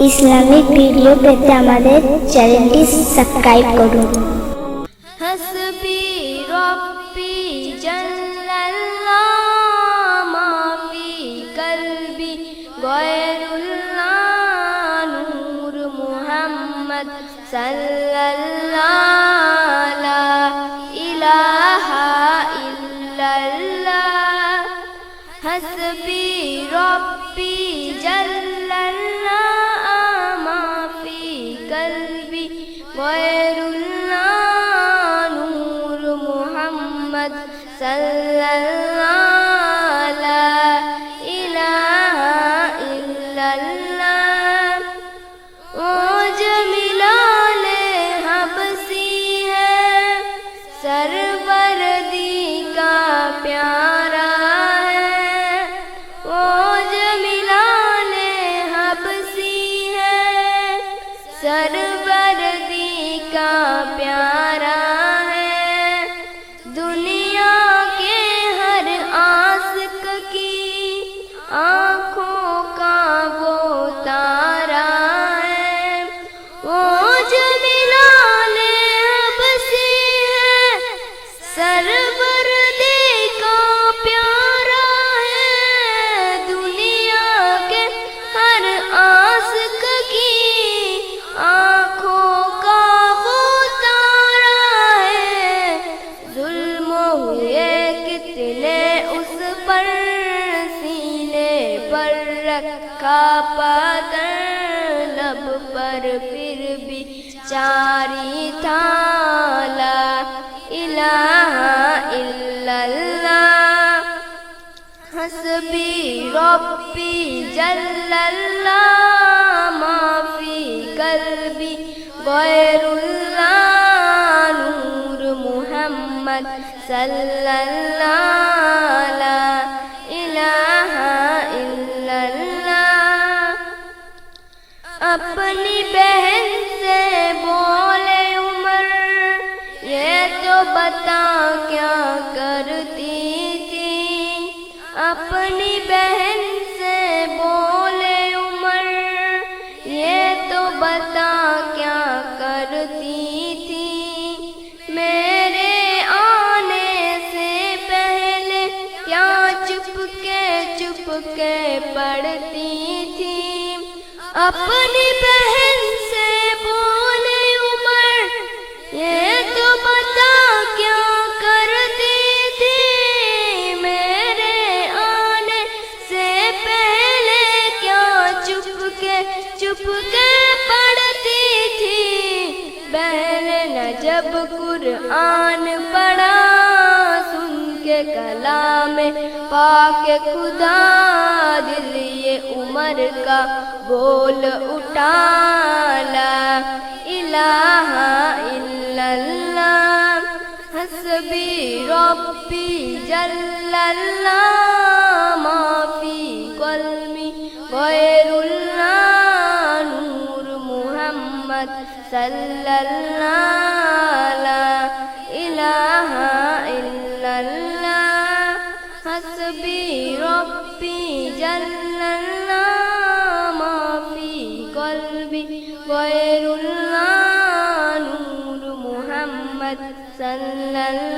Islamic video পেতে আমাদের চ্যানেলটি সাবস্ক্রাইব করুন। হাসবি রব্বি জাল্লাল্লাহ মা ফি কলবি গয়রুল্লাহ নূর মুহাম্মদ সাল্লাল্লাহ লা ইলাহা ইল্লাল্লাহ। হাসবি রব্বি জাল্লাল্লাহ মা ফি কলবি গয়রুল্লাহ নূর মুহাম্মদ সাল্লাল্লাহ লা ইলাহা ইল্লাল্লাহ। ओ जमीलाने हबसी है सरवरदी का प्यारा है। ओ जमीलाने हबसी है सरवरदी का प्यारा है। दुनिया के हर आशिक की आँखों का वो तारा है। वो जमीलाने हबसी है सरवरदी का प्यारा है। दुनिया के हर आशिक की आँखों का वो तारा है। जुल्म हुए कितने उस पर सीने पर रखा पातर लब पर फिर भी जारी था ला इलाहा इल्लल्लाह। हस्बी रब्बी जल्लल्लाह मा फी कल्बी गैरुल्लाह नूर मुहम्मद सल्लल्लाह ला इलाहा इल्लल्लाह। अपनी बहन से बोले उमर ये तो बता क्या करती थी। अपनी बहन से बोले उमर ये तो बता क्या करती थी। मेरे आने से पहले क्या चुपके पढ़ती थी। अपनी बहन से बोले उमर ये तो बता क्या करती थी। मेरे आने से पहले क्या चुपके पढ़ती थी। बहन न जब कुरान पढ़ा सुन के कलाम पाके खुदा दिल ये उमर का बोल उठा ला इलाहा इल्लल्लाह। हस्बी रब्बी जल्लल्लाह मा फी कल्बी गैरुल्लाह नूर मुहम्मद सल्लल्लाह ला इलाहा इल्लल्लाह। हस्बी रब्बी जल्लल्लाह मा फी कल्बी गैरुल्लाह नूर मुहम्मद सल्लल्लाह